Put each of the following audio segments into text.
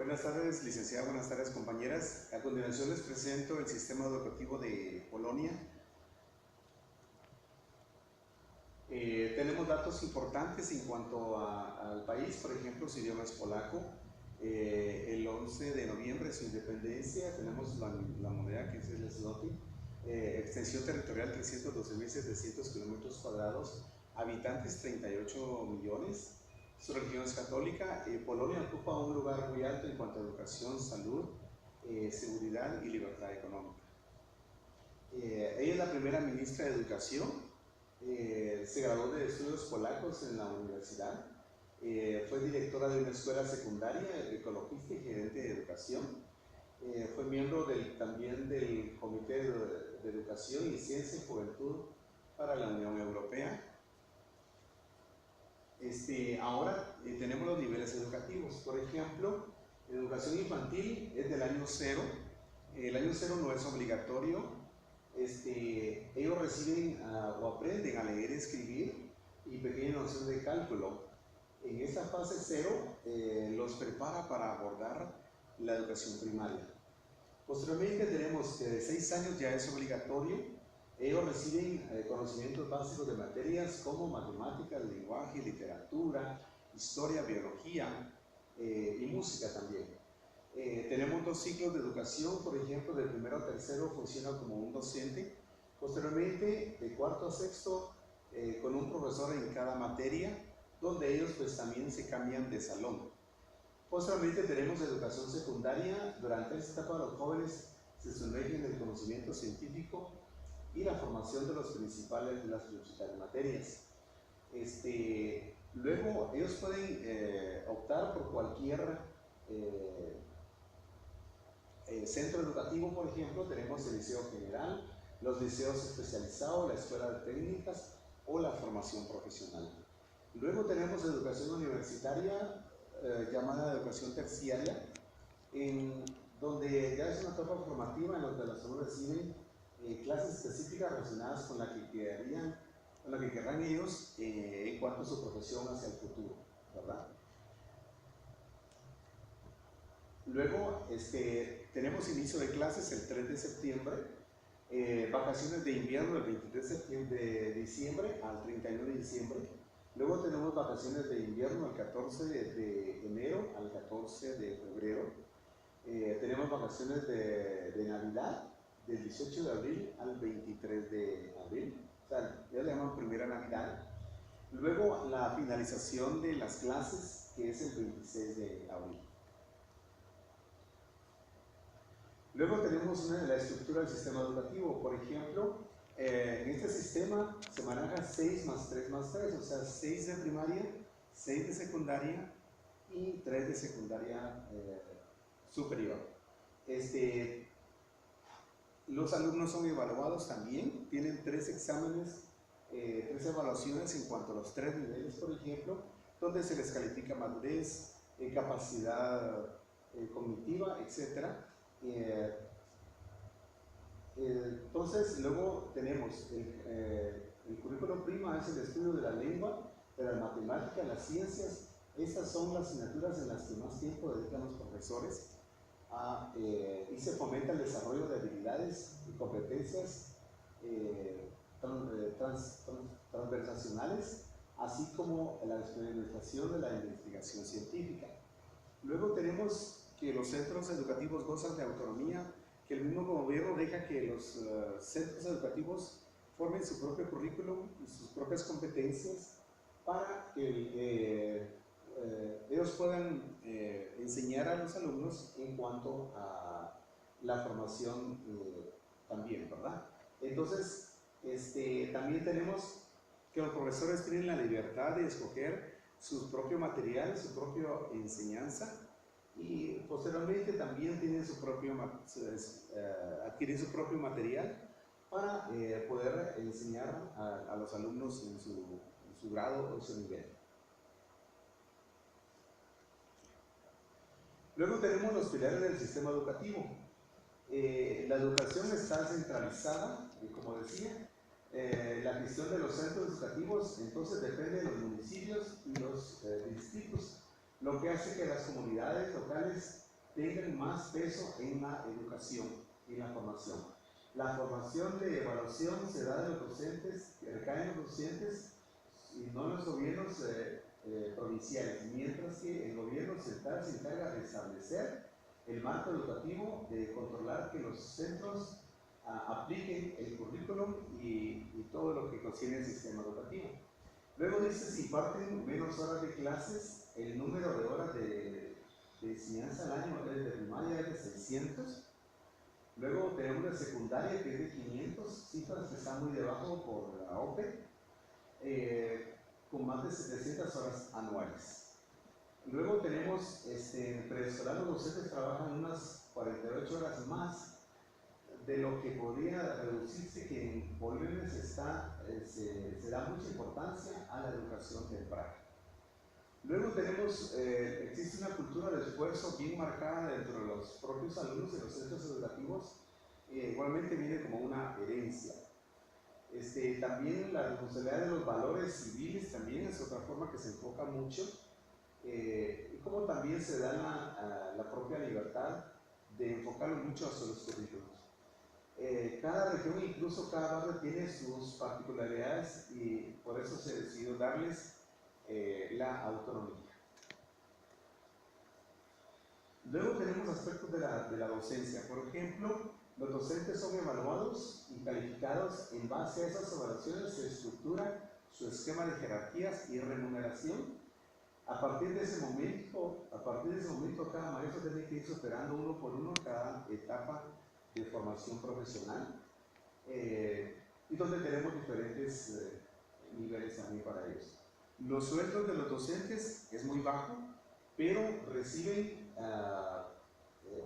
Buenas tardes, licenciada, buenas tardes, compañeras. A continuación les presento el sistema educativo de Polonia. Tenemos datos importantes en cuanto al país, por ejemplo, su idioma es polaco. El 11 de noviembre de su independencia tenemos la moneda que es el zloty. Extensión territorial 312.700 kilómetros cuadrados, habitantes 38 millones. Su religión es católica. Polonia ocupa un lugar muy alto en cuanto a educación, salud, seguridad y libertad económica. Ella es la primera ministra de Educación. Se graduó de estudios polacos en la universidad. Fue directora de una escuela secundaria, ecologista y gerente de educación. Fue miembro también del Comité de Educación y Ciencia y Juventud para la Unión Europea. Ahora tenemos los niveles educativos. Por ejemplo, educación infantil es del año 0. El año 0 no es obligatorio. Ellos reciben o aprenden a leer y escribir y pequeña noción de cálculo. En esta fase 0 los prepara para abordar la educación primaria. Posteriormente tenemos que de 6 años ya es obligatorio. Ellos reciben conocimientos básicos de materias como matemáticas, lenguaje, literatura, historia, biología y música también. Tenemos 2 ciclos de educación, por ejemplo, del primero a tercero funciona como un docente. Posteriormente, de cuarto a sexto, con un profesor en cada materia, donde ellos pues también se cambian de salón. Posteriormente tenemos educación secundaria. Durante esta etapa los jóvenes se sumergen en el conocimiento científico y la formación de las principales materias. Luego ellos pueden optar por cualquier centro educativo. Por ejemplo, tenemos el liceo general, los liceos especializados, la escuela de técnicas o la formación profesional. Luego tenemos educación universitaria, llamada educación terciaria, donde ya es una etapa formativa en donde los alumnos reciben clases específicas relacionadas con la que querrán ellos en cuanto a su profesión hacia el futuro, ¿verdad? Luego tenemos inicio de clases el 3 de septiembre, vacaciones de invierno el 23 de diciembre al 31 de diciembre. Luego tenemos vacaciones de invierno el 14 de enero al 14 de febrero. Tenemos vacaciones de Navidad del 18 de abril al 23 de abril, o sea, ya le llaman primera Navidad. Luego la finalización de las clases, que es el 26 de abril. Luego tenemos la estructura del sistema educativo. Por ejemplo, en este sistema se maneja 6 más 3 más 3, o sea, 6 de primaria, 6 de secundaria y 3 de secundaria superior. Los alumnos son evaluados también, tienen 3 exámenes, 3 evaluaciones en cuanto a los 3 niveles, por ejemplo, donde se les califica madurez, capacidad cognitiva, etc. Entonces, luego tenemos el currículo prima, es el estudio de la lengua, de la matemática, las ciencias. Estas son las asignaturas en las que más tiempo dedican los profesores. Y se fomenta el desarrollo de habilidades y competencias transversacionales, así como la experimentación de la investigación científica. Luego tenemos que los centros educativos gozan de autonomía, que el mismo gobierno deja que los centros educativos formen su propio currículum y sus propias competencias para que ellos puedan enseñar a los alumnos en cuanto a la formación también, ¿verdad? Entonces, también tenemos que los profesores tienen la libertad de escoger su propio material, su propia enseñanza, y posteriormente también tienen adquirir su propio material para poder enseñar a los alumnos en su grado o su nivel. Luego tenemos los pilares del sistema educativo. La educación está centralizada, como decía. La gestión de los centros educativos entonces depende de los municipios y los distritos, lo que hace que las comunidades locales tengan más peso en la educación y la formación. La formación de evaluación se da de los docentes, recae en los docentes y no en los gobiernos provinciales, mientras que el gobierno central se encarga de establecer el marco educativo, de controlar que los centros apliquen el currículum y todo lo que contiene el sistema educativo. Luego dice, si parten menos horas de clases, el número de horas de enseñanza al año de primaria es de 600. Luego tenemos la secundaria, que es de 500, cifras que están muy debajo por la OPE, con más de 700 horas anuales. Luego tenemos en preescolar, los docentes trabajan unas 48 horas más de lo que podría reducirse, que en Bolivia se da mucha importancia a la educación temprana. Luego tenemos, existe una cultura de esfuerzo bien marcada dentro de los propios alumnos de los centros educativos, igualmente viene como una herencia. También la responsabilidad de los valores civiles también es otra forma que se enfoca mucho, y como también se da la propia libertad de enfocarlo mucho hacia los currículos. Cada región, incluso cada barrio, tiene sus particularidades y por eso se decidió darles la autonomía. Luego tenemos aspectos de la docencia. Por ejemplo, los docentes son evaluados y calificados. En base a esas evaluaciones se estructura su esquema de jerarquías y remuneración. A partir de ese momento, cada maestro tiene que ir superando uno por uno cada etapa de formación profesional, y donde tenemos diferentes niveles también para ellos. Los sueldos de los docentes es muy bajo, pero reciben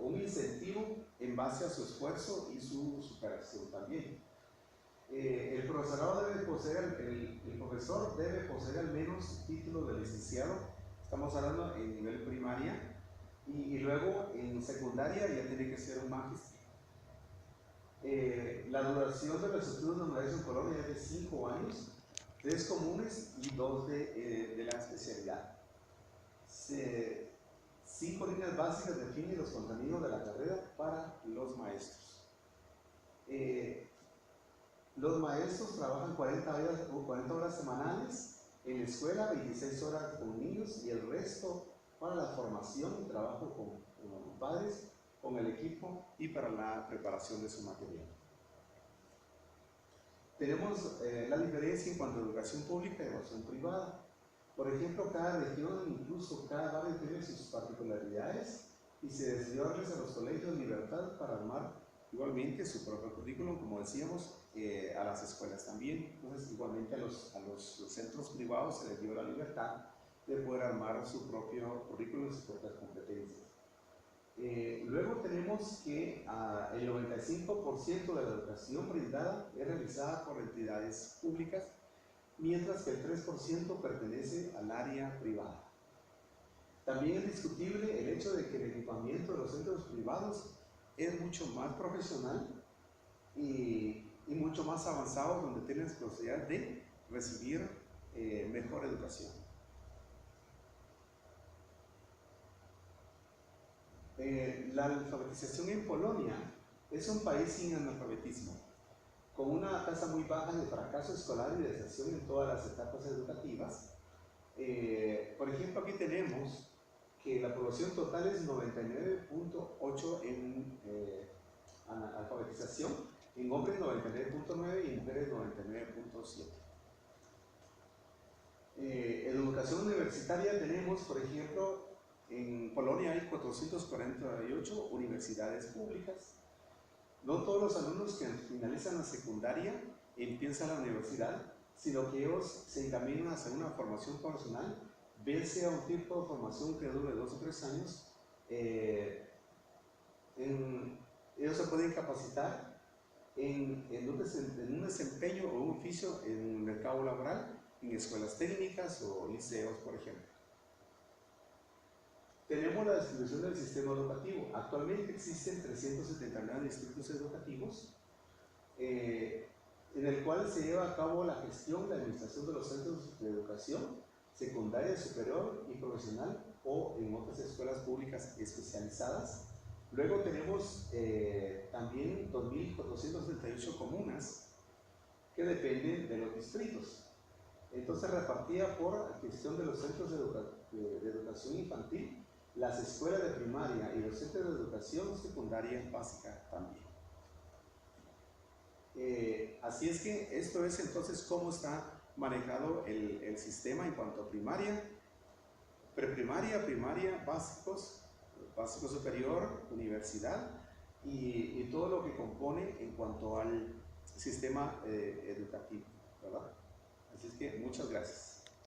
un incentivo en base a su esfuerzo y su superación también. El profesorado debe poseer, el profesor debe poseer al menos título de licenciado, estamos hablando en nivel primaria, y luego en secundaria ya tiene que ser un magíster. La duración de los estudios normales en Colombia es de 5 años, 3 comunes y 2 de la especialidad. 5 líneas básicas definen los contenidos de la carrera para los maestros. Los maestros trabajan 40 horas semanales en la escuela, 26 horas con niños y el resto para la formación y trabajo con padres, con el equipo y para la preparación de su material. Tenemos la diferencia en cuanto a educación pública y educación privada. Por ejemplo, cada región, incluso cada barrio, tiene sus particularidades y se decidió darles a los colegios libertad para armar igualmente su propio currículum, como decíamos, a las escuelas también. Entonces, igualmente a los centros privados se les dio la libertad de poder armar su propio currículum y sus propias competencias. Luego tenemos que el 95% de la educación brindada es realizada por entidades públicas, mientras que el 3% pertenece al área privada. También es discutible el hecho de que el equipamiento de los centros privados es mucho más profesional y mucho más avanzado, donde tienen la posibilidad de recibir mejor educación. La alfabetización en Polonia es un país sin analfabetismo, con una tasa muy baja de fracaso escolar y deserción en todas las etapas educativas. Por ejemplo, aquí tenemos que la población total es 99.8 en alfabetización, en hombres 99.9 y en mujeres 99.7. Educación universitaria tenemos, por ejemplo, en Polonia hay 448 universidades públicas. No todos los alumnos que finalizan la secundaria empiezan la universidad, sino que ellos se encaminan hacia una formación profesional, bien sea un tipo de formación que dure 2 o 3 años. Ellos se pueden capacitar en un desempeño o un oficio en el mercado laboral, en escuelas técnicas o liceos, por ejemplo. Tenemos la distribución del sistema educativo. Actualmente existen 379 distritos educativos, en el cual se lleva a cabo la gestión y la administración de los centros de educación secundaria, superior y profesional o en otras escuelas públicas especializadas. Luego tenemos también 2.478 comunas que dependen de los distritos. Entonces, repartida por adquisición de los centros de educación infantil, las escuelas de primaria y los centros de educación secundaria básica también. Así es que esto es entonces cómo está manejado el sistema en cuanto a primaria, preprimaria, primaria, básicos, básico superior, universidad y todo lo que compone en cuanto al sistema educativo, ¿verdad? Así es que muchas gracias.